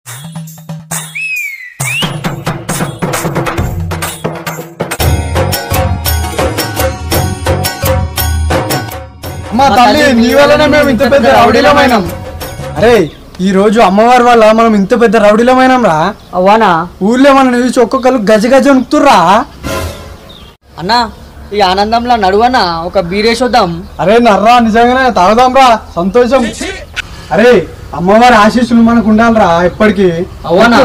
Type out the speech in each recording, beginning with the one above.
మా తల్లి నీ వల్లనే మేము ఇంత పెద్ద రౌడీలమైనాం. అరే ఈ రోజు అమ్మవారి వల్ల మనం ఇంత పెద్ద రౌడీలమైనాం రా. అవ్వానా ఊర్లో మనం చూసి ఒక్కొక్కరు గజ గజ ఉనుకుతుర్రా. అన్నా ఈ ఆనందంలో నడువన్నా ఒక బీరేసొద్దాం. అరే నర్రా నిజంగానే తాగుదాం రా, సంతోషం. అరే అమ్మవారి ఆశీస్సులు మనకు ఉండాలిరా ఎప్పటికీ. అవ్వానా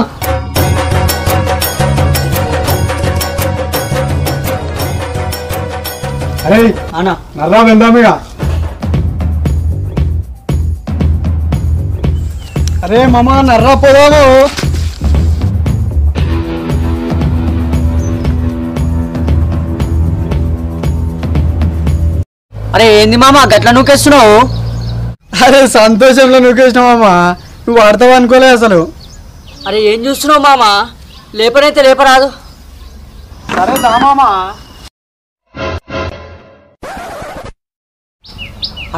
అరే అన్నా నర్రా వెళ్దాం ఇక. అరే మామ నర్రా పోదాము. అరే ఏంది మామ గట్ల నూకేస్తున్నావు? అరే సంతోషంలో నూకేసినావమ్మా, నువ్వు ఆడతావు అనుకోలే అసలు. అరే ఏం చూస్తున్నావు మామ? లేపనైతే లేపరాదు. సరే దామామా.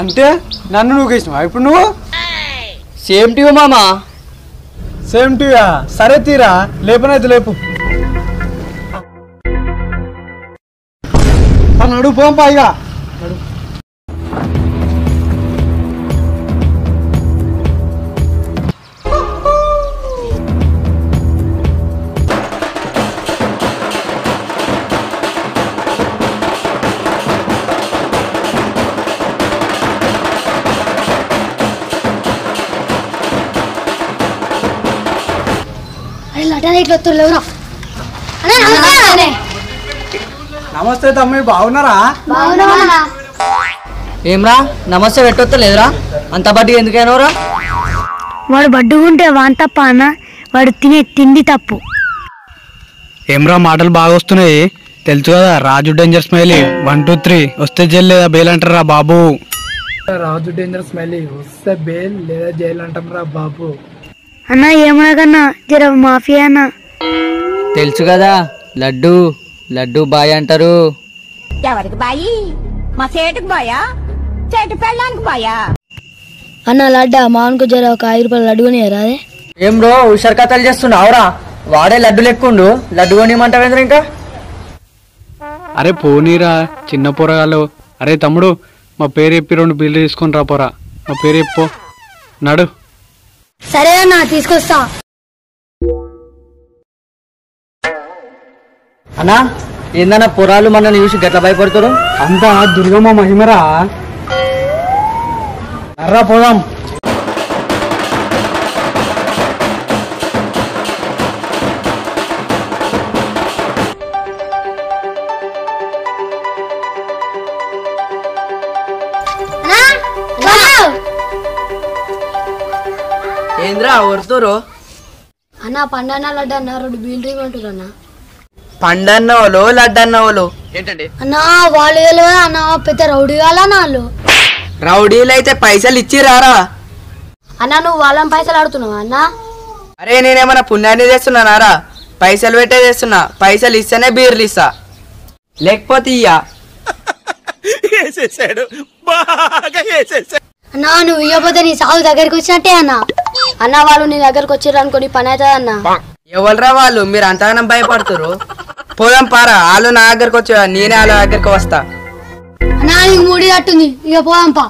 అంటే నన్ను నూకేసినావా ఇప్పుడు నువ్వు? సేమ్ టీవ్ మామ. సేమ్ టీవా? సరే తీరా, లేపనైతే లేపు. నడు పోంపా ఇక. నమస్తే తమ్మి, బాగున్నారా? ఏమ్రా నమస్తే పెట్టొత్తలేదురా? అంత బడ్డీ ఎందుకైనవరా? వాడు బడ్డుకుంటే వాన్ తప్ప అన్న, వాడు తినే తిండి తప్పు. ఏమ్రా మాటలు బాగా వస్తున్నాయి, తెలుసు కదా రాజు డేంజర్ స్మైలీ 1 2 3 వస్తే జైలు లేదా బెయిల్ అంటారా బాబు. రాజు డేంజర్ స్మైలీ వస్తే బెయిల్ లేదా జైలు అంటారా బాబు. అన్న ఏమనకన్నా జర మాఫియా అన్న. తెలుసు కదా లడ్డు లడ్డు బాయ్ అంటారు. ఎవరికి బాయి? మా సేటుకు బాయా? చెట్టు పెళ్ళానికి బాయా? అన్న లడ్డా మామకు జర ఒక 5 రూపాయలు లడ్డుకొని రాదే. ఏం బ్రో హుషారు కథలు చేస్తున్నావురా? వాడే లడ్డు లెక్కుండు, లడ్డు కొనిమంటావేంద్ర ఇంకా? అరే పోనీరా చిన్న పోరగాళ్ళు. అరే తమ్ముడు మా పేరు చెప్పి 2 బిల్లు తీసుకొని రా పోరా. మా పేరు చెప్పు నడు. సరే అన్న తీసుకొస్తా. అన్నా ఏందన్నా పొరాలు మనల్ని చూసి గట్ల భయపడతారు? అంతా దుర్గమ్మ మహిమరా. నర్రా పోదాం. ఏంద్రా వరుతురు? అన్న పండన్న లడ్డు అన్న 2 బిల్ డ్రింక్ అంటారు అన్న. పండన్న వాళ్ళు లడ్డన్న వాళ్ళు ఏంటండి అన్న? వాళ్ళు తెలియదు అన్న, పెద్ద రౌడీ వాళ్ళ వాళ్ళు. రౌడీలు అయితే పైసలు ఇచ్చి రారా? అన్న నువ్వు వాళ్ళని పైసలు ఆడుతున్నావా అన్న? అరే నేనేమన్నా పుణ్యాన్ని చేస్తున్నానారా? పైసలు పెట్టే చేస్తున్నా. పైసలు ఇస్తేనే బీర్లు ఇస్తా, లేకపోతే ఇయ్యా. అన్న నువ్వు ఇవ్వకపోతే నీ సాగు దగ్గరికి వచ్చినట్టే అన్న. అన్న వాళ్ళు నీ దగ్గరకు వచ్చారు అనుకో నీ పని అవుతుంది అన్న. ఎవరురా వాళ్ళు? మీరు అంతగానం భయపడుతురు. పోదాం పారా, వాళ్ళు నా దగ్గరకు వచ్చా, నేనే వాళ్ళ దగ్గరకు వస్తా. అన్న నీకు మూడి తట్టుంది, ఇక పోదాంపా.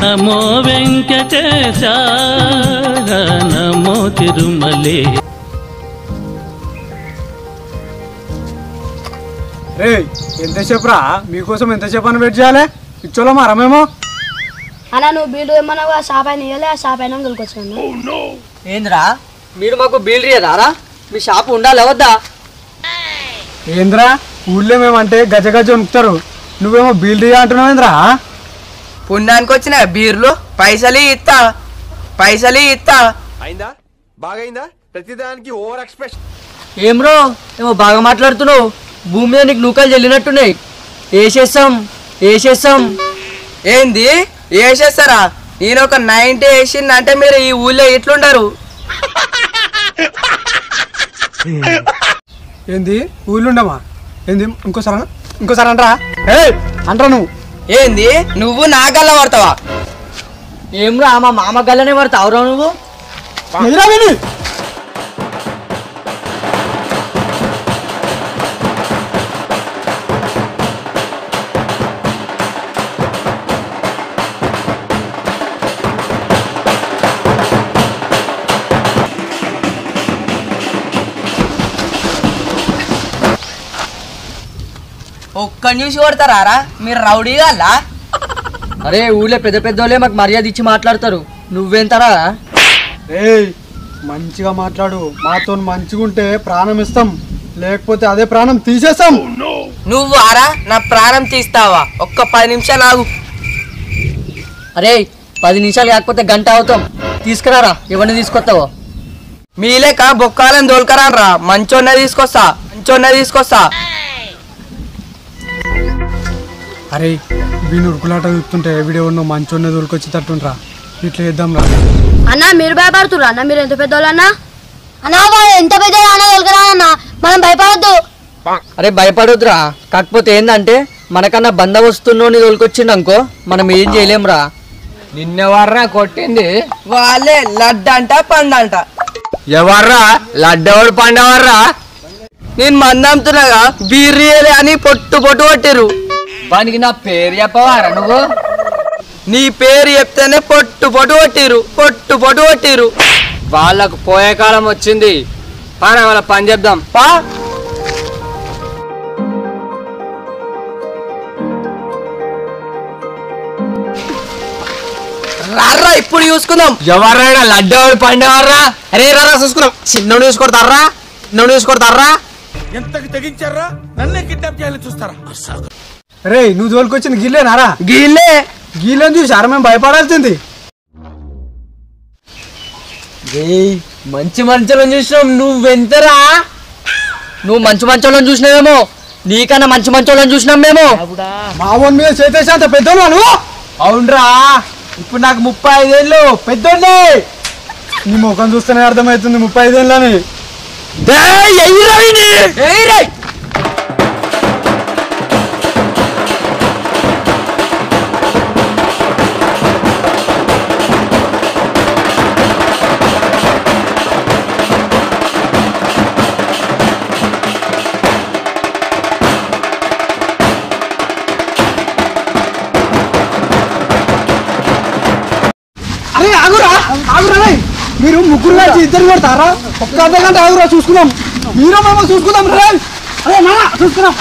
నమో వెంకటేశ నమో తిరుమలే. రే ఎంతసేపు రా? మీకోసం ఎంతసేపు అని వెయిట్ చేయాలి? ఇచ్చోలో మరమేమో. అన్న నువ్వు బీడు ఏమన్నా షాప్ అయిన ఇవ్వలే, ఆ షాప్ అయినా దొరికొచ్చాను. ఏంద్రా మీరు మాకు బీల్ రారా? మీ షాపు ఉండాలి వద్దా? ఏంద్రా ఊళ్ళో మేమంటే గజ గజ ఉనుకుతారు, నువ్వేమో బిల్ రియా అంటున్నావు ఏంద్రా? పుణ్యానికి వచ్చిన బీర్లు పైసలు ఇస్తా, పైసలు ఇస్తా. అయిందా? బాగైందా? ప్రతిదానికి ఓవర్ ఎక్స్ప్రెషన్. ఏం బ్రో ఏమో బాగా మాట్లాడుతున్నావు? భూమి మీద నీకు నూకలు చెల్లినట్టున్నాయి. వేసేస్తాం వేసేస్తాం. ఏంది వేసేస్తారా? నేను ఒక 90 వేసిందంటే మీరు ఈ ఊళ్ళో ఎట్లుంటారు? ఏంది ఊళ్ళుండమా ఏంది ఇంకోసారి అంటరా అంటరా నువ్వు ఏంది నువ్వు నా గల్ల పడతావా? ఏమ్రా మా మామ గల్లనే పడతావురా నువ్వు? ఒక్క న్యూస్ కొడతారా మీరు రౌడీ గల్లా? అరే ఊళ్ళో పెద్ద పెద్దోళ్ళే మాకు మర్యాద ఇచ్చి మాట్లాడతారు, నువ్వెంతరా? మంచిగా మాట్లాడు, మాతో మంచిగా ఉంటే ప్రాణం ఇస్తాం, లేకపోతే అదే ప్రాణం తీసేస్తాం. నువ్వు ఆరా నా ప్రాణం తీస్తావా? ఒక్క 10 నిమిషాలు ఆగు. అరే 10 నిమిషాలు కాకపోతే గంట అవుతాం, తీసుకురారా ఎవరిని తీసుకొస్తావో. మీలేక బొక్కాలని దోల్కరాన్రా, మంచోన్నే తీసుకొస్తా. అరే వీని ఉరుకులాట చూస్తుంటే వీడియో ఉన్న మంచోనే దొరికొచ్చి తట్టుండ్రా, ఇట్లా చేద్దాం రా. అన్న మీరు భయపడుతుర్రా? అన్న మీరు ఎంత పెద్దోళ్ళు అన్న? అన్నా వాడు ఎంత పెద్దోళ్ళు అన్న దొరకరా అన్న, మనం భయపడద్దు. అరే భయపడొద్దురా, కాకపోతే ఏందంటే మనకన్నా బంద వస్తున్నోని దొరికొచ్చిండనుకో మనం ఏం చేయలేంరా. నిన్నెవర్రా కొట్టింది? వాళ్ళే లడ్డంట పండంట. ఎవర్రా లడ్డెవడు పండెవర్రా? నేను మందంతున్నగా బీర్రియలే అని పొట్టు కొట్టిరు. వానికి నా పేరు చెప్పవారా నువ్వు? నీ పేరు చెప్తేనే పొట్టు కొట్టిరు. వాళ్ళకు పోయే కాలం వచ్చింది, పారా వాళ్ళ పని చెప్దాం పా. రారా ఇప్పుడు చూసుకుందాం. ఎవర్రా లడ్డెవడు పండెవర్రా? అరే రారా చూసుకున్నాం. చిన్నోడు చూసుకొడతారా? ఎంతకు తెగించారా? నన్నే కిడ్నాప్ చేయాలని చూస్తారా? రే నువ్వు తోలుకొచ్చిన గిల్లేనారా? గీళ్ళని చూసారా మేము భయపడాల్సింది? మంచి మంచోళ్ళని చూసినాం, నువ్వెంతరా? నువ్వు మంచి మంచోళ్ళని చూసినావేమో, నీకన్నా మంచి మంచోళ్ళని చూసినాం మేము. మా ఓన్ మీద చేసేసి అంత పెద్దోళ్ళు నువ్వు? అవునరా, ఇప్పుడు నాకు 35 ఏళ్ళు పెద్దోళ్ళే. నీ ముఖం చూస్తేనే అర్థమవుతుంది 35 ఏళ్ళని. అరే ఆగురా మీరు ముగ్గురు కలిసి ఇద్దరు కొడతారా? ఒక్క అర్ధ గంట ఆగురా చూసుకుందాం. మీరు మేము చూసుకుందాం రే. అరే నా చూసుకుందాం.